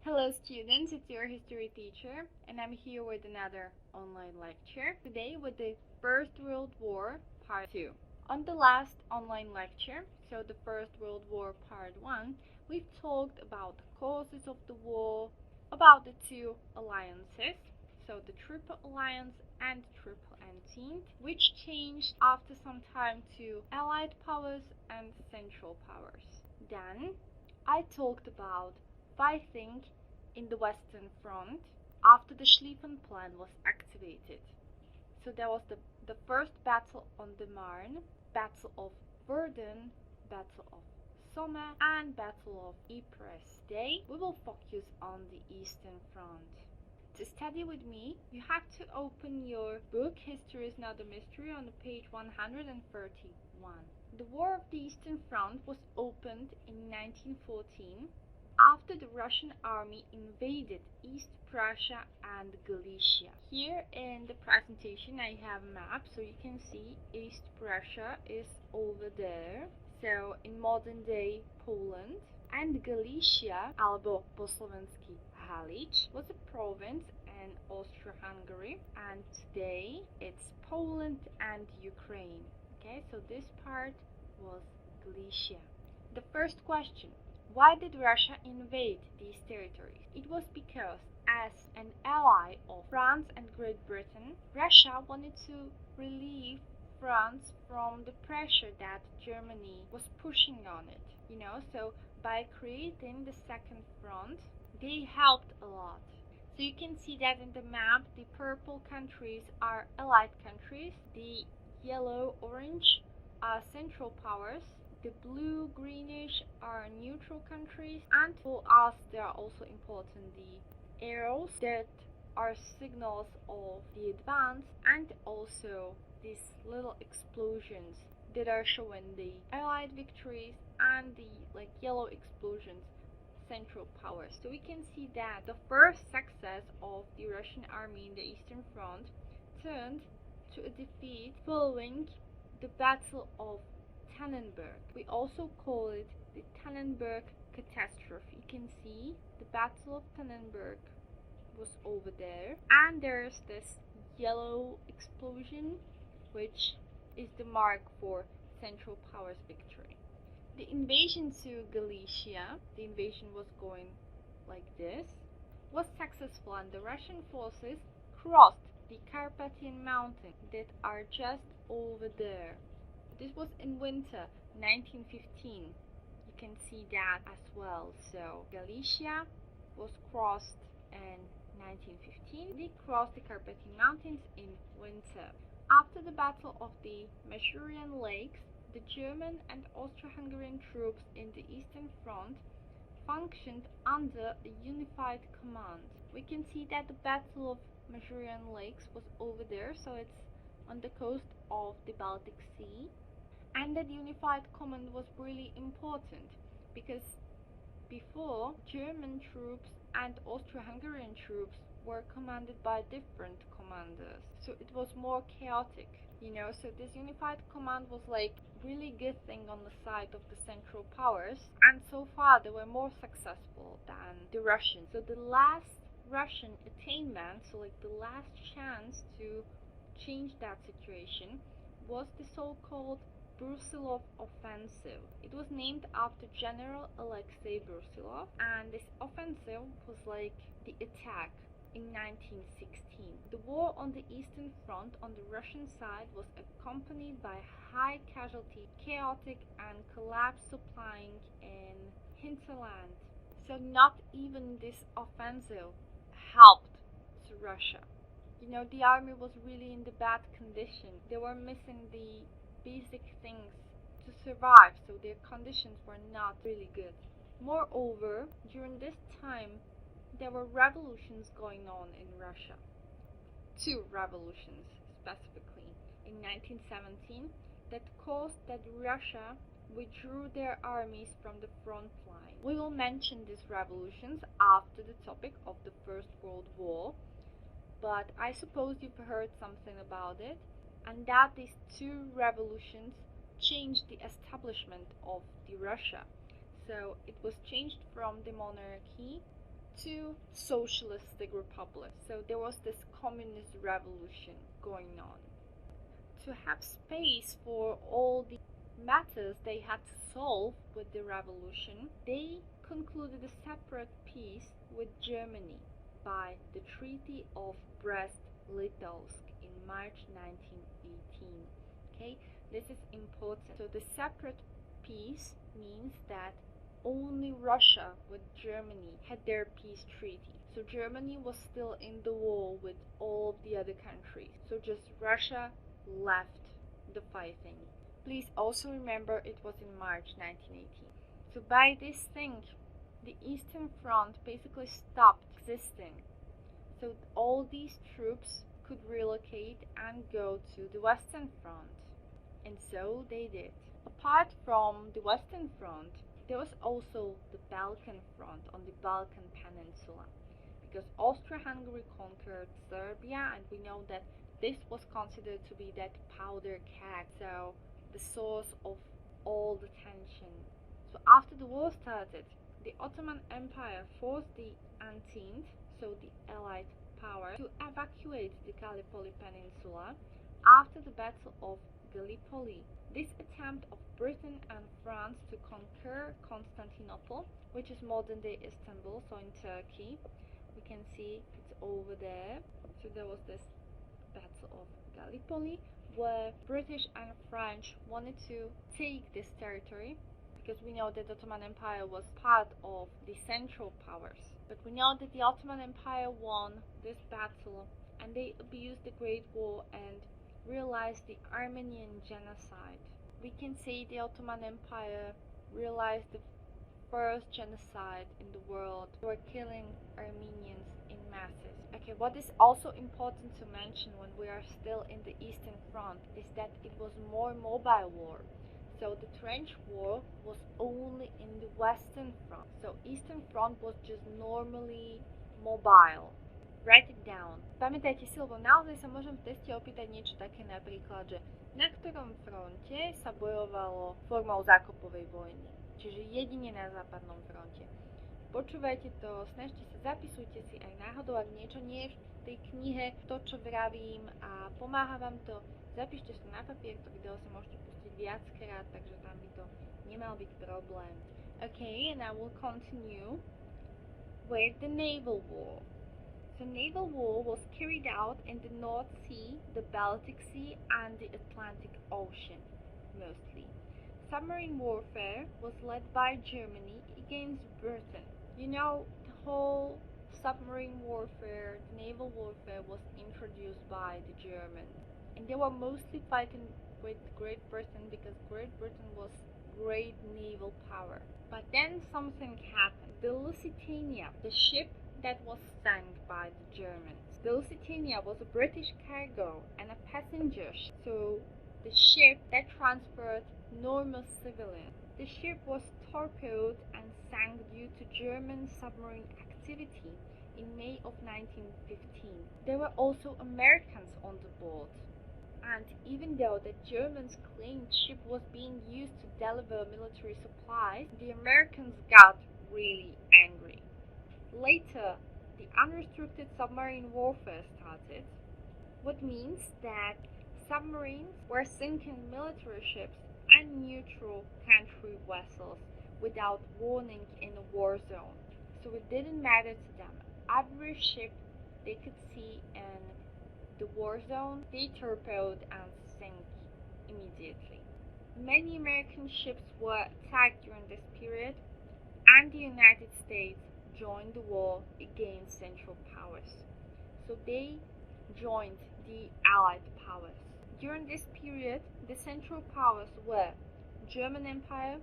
Hello students, it's your history teacher and I'm here with another online lecture, today with the First World War Part 2. On the last online lecture, so the First World War Part 1, we've talked about the causes of the war, about the two alliances, so the Triple Alliance and Triple Entente, which changed after some time to Allied powers and Central powers. Then I talked about fighting in the Western Front after the Schlieffen Plan was activated. So there was the first battle on the Marne, Battle of Verdun, Battle of Somme, and Battle of Ypres. Today we will focus on the Eastern Front. To study with me, you have to open your book History is Not a Mystery on page 131. The War of the Eastern Front was opened in 1914 after the Russian army invaded East Prussia and Galicia. Here in the presentation I have a map, so you can see East Prussia is over there, so in modern day Poland, and Galicia, albo po slovensky Halič, was a province in Austria-Hungary, and today it's Poland and Ukraine. Okay, so this part was Galicia. The first question: why did Russia invade these territories? It was because, as an ally of France and Great Britain, Russia wanted to relieve France from the pressure that Germany was pushing on it. So by creating the Second Front, they helped a lot. So you can see that in the map, the purple countries are Allied countries, the yellow-orange are Central powers, the blue-greenish are neutral countries, and for us they are also important the arrows that are signals of the advance, and also these little explosions that are showing the Allied victories, and the yellow explosions Central powers. So we can see that the first success of the Russian army in the Eastern Front turned to a defeat following the Battle of Tannenberg. We also call it the Tannenberg catastrophe. You can see the Battle of Tannenberg was over there, and there's this yellow explosion, which is the mark for Central Powers victory. The invasion to Galicia, the invasion was going like this, was successful, and the Russian forces crossed the Carpathian Mountains that are just over there. This was in winter 1915. You can see that as well. So Galicia was crossed in 1915. They crossed the Carpathian Mountains in winter. After the Battle of the Masurian Lakes, the German and Austro-Hungarian troops in the Eastern Front functioned under a unified command. We can see that the Battle of Masurian Lakes was over there, so it's on the coast of the Baltic Sea, and that unified command was really important because before, German troops and Austro-Hungarian troops were commanded by different commanders, so it was more chaotic. So this unified command was really good thing on the side of the Central powers, and so far they were more successful than the Russians. So the last Russian attainment, so the last chance to change that situation, was the so-called Brusilov offensive. It was named after General Alexei Brusilov, and this offensive was the attack in 1916. The war on the Eastern Front on the Russian side was accompanied by high casualty, chaotic and collapsed supplying in hinterland. So not even this offensive helped to Russia. The army was really in the bad condition. They were missing the basic things to survive, so their conditions were not really good. Moreover, during this time, there were revolutions going on in Russia. Two revolutions, specifically, in 1917, that caused that Russia withdrew their armies from the front line. We will mention these revolutions after the topic of the First World War, but I suppose you've heard something about it, and that these two revolutions changed the establishment of the Russia. So it was changed from the monarchy two socialistic republics. So there was this communist revolution going on. To have space for all the matters they had to solve with the revolution, they concluded a separate peace with Germany by the Treaty of Brest-Litovsk in March 1918. Okay, this is important. So the separate peace means that only Russia with Germany had their peace treaty. So Germany was still in the war with all of the other countries. So just Russia left the fighting. Please also remember it was in March 1918. So by this thing, the Eastern Front basically stopped existing. So all these troops could relocate and go to the Western Front. And so they did. Apart from the Western Front, there was also the Balkan Front on the Balkan Peninsula, because Austria-Hungary conquered Serbia, and we know that this was considered to be that powder keg, so the source of all the tension. So after the war started, the Ottoman Empire forced the Entente, so the Allied power, to evacuate the Gallipoli Peninsula after the Battle of Gallipoli. This attempt of Britain and France to conquer Constantinople, which is modern-day Istanbul, so in Turkey, we can see it's over there. So there was this Battle of Gallipoli, where British and French wanted to take this territory, because we know that the Ottoman Empire was part of the Central Powers. But we know that the Ottoman Empire won this battle, and they abused the Great War and realized the Armenian genocide. We can say the Ottoman Empire realized the first genocide in the world. They were killing Armenians in masses. Okay, what is also important to mention when we are still in the Eastern Front is that it was more mobile war. So the trench war was only in the Western Front. So Eastern Front was just normally mobile. Write it down. Pamätajte si, lebo naozaj sa môžem v teste opýtať niečo také napríklad, že na ktorom fronte sa bojovalo formou zákopovej vojny. Čiže jedine na západnom fronte. Počúvajte to, snažte sa, zapisujte si aj náhodou, ak niečo nie je v tej knihe, to čo vravím a pomáha vám to, zapíšte si na papier, to video si môžete pustiť viackrát, takže tam by to nemal byť problém. Okay, and I will continue with the naval war. The naval war was carried out in the North Sea, the Baltic Sea, and the Atlantic Ocean, mostly. Submarine warfare was led by Germany against Britain. You know, the whole submarine warfare, naval warfare was introduced by the Germans. And they were mostly fighting with Great Britain because Great Britain was great naval power. But then something happened. The Lusitania, the ship that was sunk by the Germans. The Lusitania was a British cargo and a passenger ship, so the ship that transferred normal civilians. The ship was torpedoed and sank due to German submarine activity in May of 1915. There were also Americans on the board, and even though the Germans claimed the ship was being used to deliver military supplies, the Americans got really angry. Later, the unrestricted submarine warfare started, which means that submarines were sinking military ships and neutral country vessels without warning in a war zone. So it didn't matter to them. Every ship they could see in the war zone, they torpedoed and sank immediately. Many American ships were attacked during this period, and the United States joined the war against Central Powers. So they joined the Allied powers. During this period, the Central Powers were German Empire,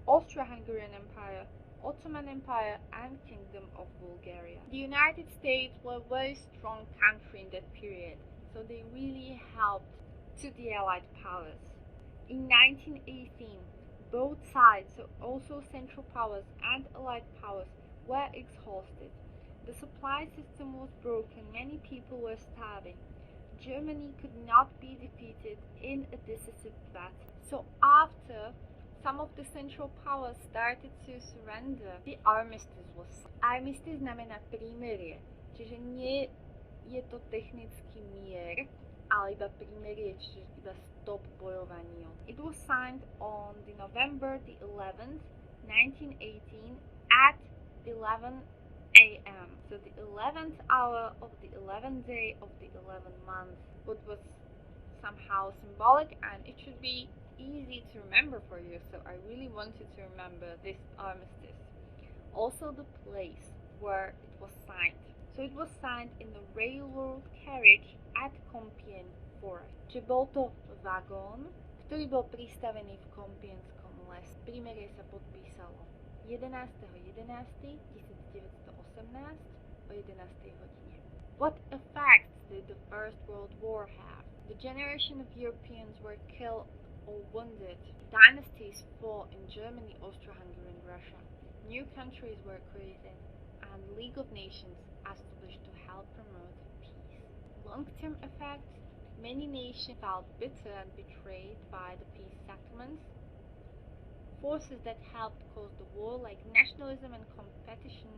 Austro-Hungarian Empire, Ottoman Empire, and Kingdom of Bulgaria. The United States were a very strong country in that period, so they really helped to the Allied powers. In 1918, both sides, so also Central Powers and Allied powers, were exhausted. The supply system was broken, many people were starving. Germany could not be defeated in a decisive battle. So after some of the Central Powers started to surrender. The armistice was signed. Armistice znamená prímerie, čiže nie je to technický mier, ale iba prímerie, čiže iba stop bojovaniu. It was signed on the November the 11th, 1918 at 11 a.m. So the 11th hour of the 11th day of the 11th month, what was somehow symbolic, and it should be easy to remember for you, so I really wanted to remember this armistice. Also the place where it was signed. So it was signed in the railroad carriage at Compiègne Forest. Čiže bol to vagón, ktorý bol pristavený v Compiènskom lese. Prímerie sa podpísalo 11.11.1918 o 11. hodine. What effects did the First World War have? The generation of Europeans were killed or wounded. Dynasties fell in Germany, Austria-Hungary, and Russia. New countries were created, and League of Nations established to help promote peace. Long-term effects: many nations felt bitter and betrayed by the peace settlements. Forces that helped cause the war, like nationalism and competition,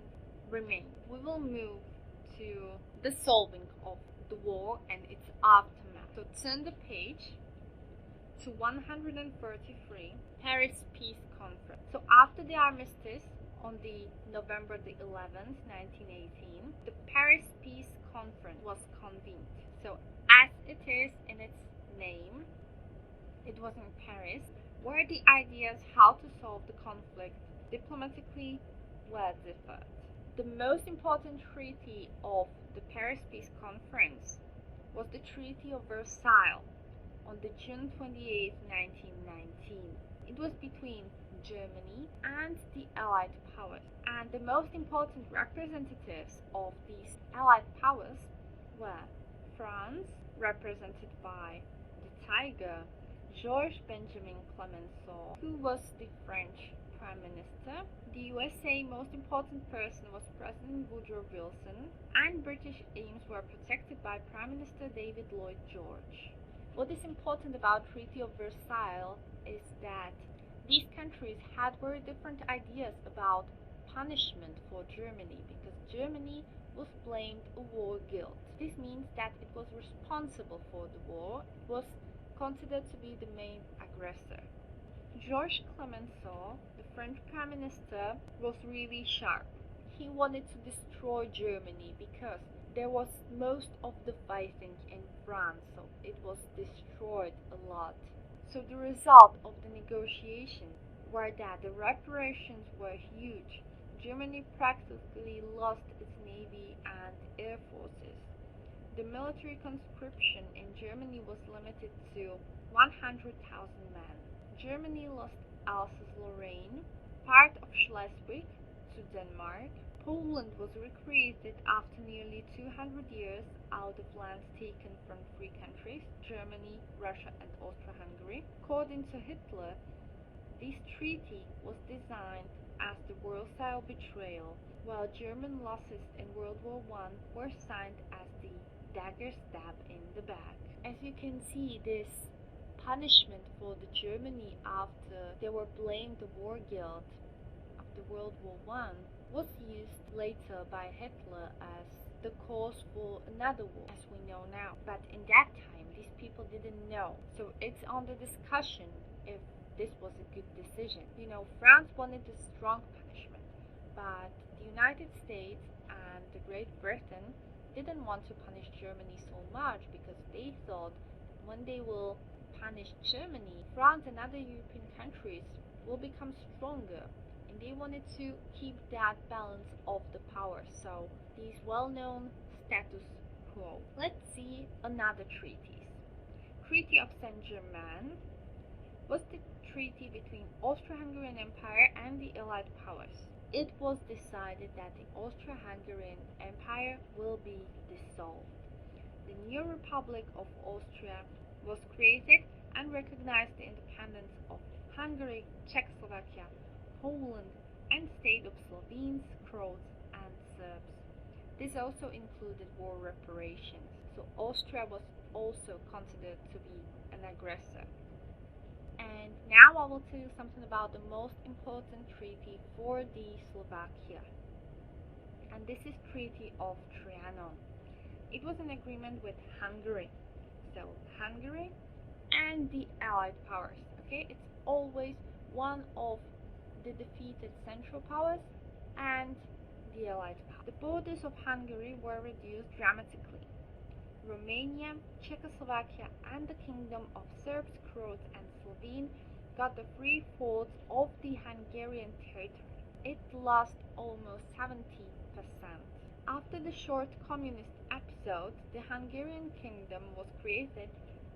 remain. We will move to the solving of the war and its aftermath. So turn the page to 133, Paris Peace Conference. So after the armistice on the November the 11th, 1918, the Paris Peace Conference was convened. So as it is in its name, it was in Paris, where the ideas how to solve the conflict diplomatically were differed. The most important treaty of the Paris Peace Conference was the Treaty of Versailles on the June 28, 1919. It was between Germany and the Allied powers, and the most important representatives of these Allied powers were France, represented by the Tiger, Georges Benjamin Clemenceau, who was the French Prime Minister. The USA most important person was President Woodrow Wilson, and British aims were protected by Prime Minister David Lloyd George. What is important about Treaty of Versailles is that these countries had very different ideas about punishment for Germany, because Germany was blamed a war guilt. This means that it was responsible for the war. It was considered to be the main aggressor. Georges Clemenceau, the French Prime Minister, was really sharp. He wanted to destroy Germany because there was most of the fighting in France, so it was destroyed a lot. So the result of the negotiations were that the reparations were huge. Germany practically lost its navy and air forces. The military conscription in Germany was limited to 100,000 men. Germany lost Alsace-Lorraine, part of Schleswig to Denmark. Poland was recreated after nearly 200 years out of lands taken from three countries, Germany, Russia, and Austria-Hungary. According to Hitler, this treaty was designed as the Versailles betrayal, while German losses in World War I were signed as the dagger stab in the back. As you can see, this punishment for the Germany after they were blamed the war guilt after World War I was used later by Hitler as the cause for another war, as we know now. But in that time, these people didn't know. So it's under discussion if this was a good decision. You know, France wanted a strong punishment, but the United States and the Great Britain didn't want to punish Germany so much, because they thought when they will punish Germany, France and other European countries will become stronger, and they wanted to keep that balance of the power. So these well-known status quo. Let's see another treaties. Treaty of Saint-Germain was the treaty between Austro-Hungarian Empire and the Allied powers. It was decided that the Austro-Hungarian Empire will be dissolved. The new Republic of Austria was created and recognized the independence of Hungary, Czechoslovakia, Poland, and state of Slovenes, Croats, and Serbs. This also included war reparations, so Austria was also considered to be an aggressor. And now I will tell you something about the most important treaty for the Slovakia. And this is Treaty of Trianon. It was an agreement with Hungary. So Hungary and the Allied powers. Okay, it's always one of the defeated Central powers and the Allied powers. The borders of Hungary were reduced dramatically. Romania, Czechoslovakia, and the Kingdom of Serbs, Croats, and Slovene got the 3/4 of the Hungarian territory. It lost almost 70%. After the short communist episode, the Hungarian kingdom was created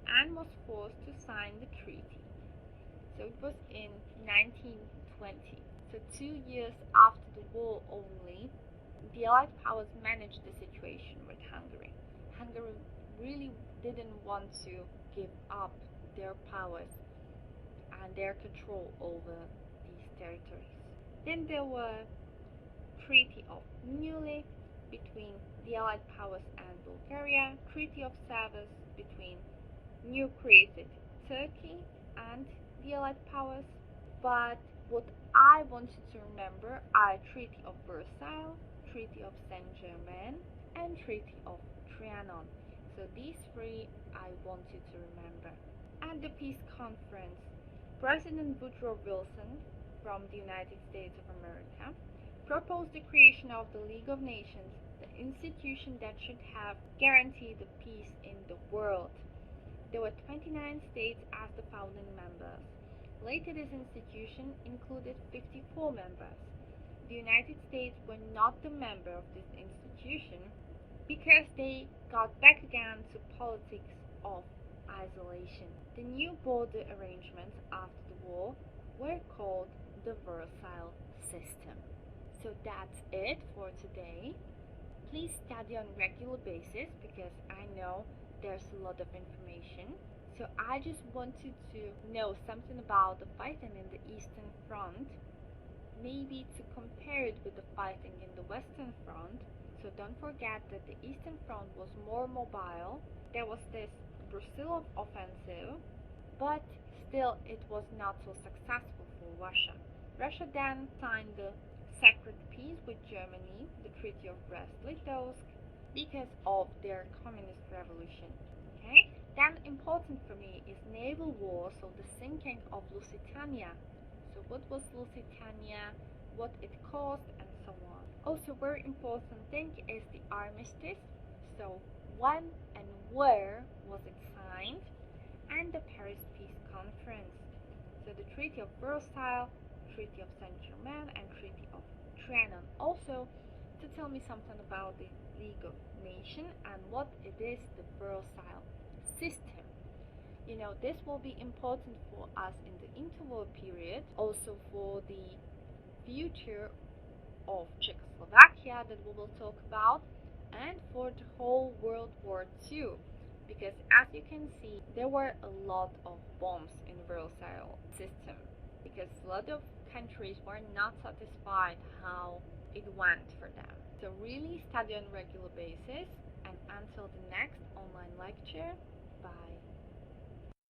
and was forced to sign the treaty. So it was in 1920. So 2 years after the war only, the Allied powers managed the situation with Hungary. Hungary really didn't want to give up their powers and their control over these territories. Then there were Treaty of Neuilly between the Allied powers and Bulgaria, Treaty of Savas between new created Turkey and the Allied powers. But what I want you to remember are Treaty of Versailles, Treaty of Saint-Germain, and Treaty of Trianon. So these three I want you to remember. At the peace conference, President Woodrow Wilson from the United States of America proposed the creation of the League of Nations, the institution that should have guaranteed the peace in the world. There were 29 states as the founding members. Later, this institution included 54 members. The United States were not the member of this institution because they got back again to politics of isolation. The new border arrangements after the war were called the Versailles System. So that's it for today. Please study on a regular basis because I know there's a lot of information. So I just wanted to know something about the fighting in the Eastern Front, maybe to compare it with the fighting in the Western Front. So don't forget that the Eastern Front was more mobile. There was this Brusilov offensive, but still it was not so successful for Russia. Russia then signed the Sacred Peace with Germany, the Treaty of Brest-Litovsk, because of their communist revolution. Okay? Then important for me is naval war, so the sinking of Lusitania. So what was Lusitania, what it caused, and so on. Also, very important thing is the armistice. So when and where was it signed? And the Paris Peace Conference. So the Treaty of Versailles, Treaty of Saint-Germain, and Treaty of Trianon. Also, to tell me something about the League of Nations and what it is, the Versailles System. You know, this will be important for us in the interwar period, also for the future of Czechoslovakia that we will talk about, and for the whole World War II. Because as you can see, there were a lot of bombs in Versailles system because a lot of countries were not satisfied how it went for them. So really study on a regular basis, and until the next online lecture, bye.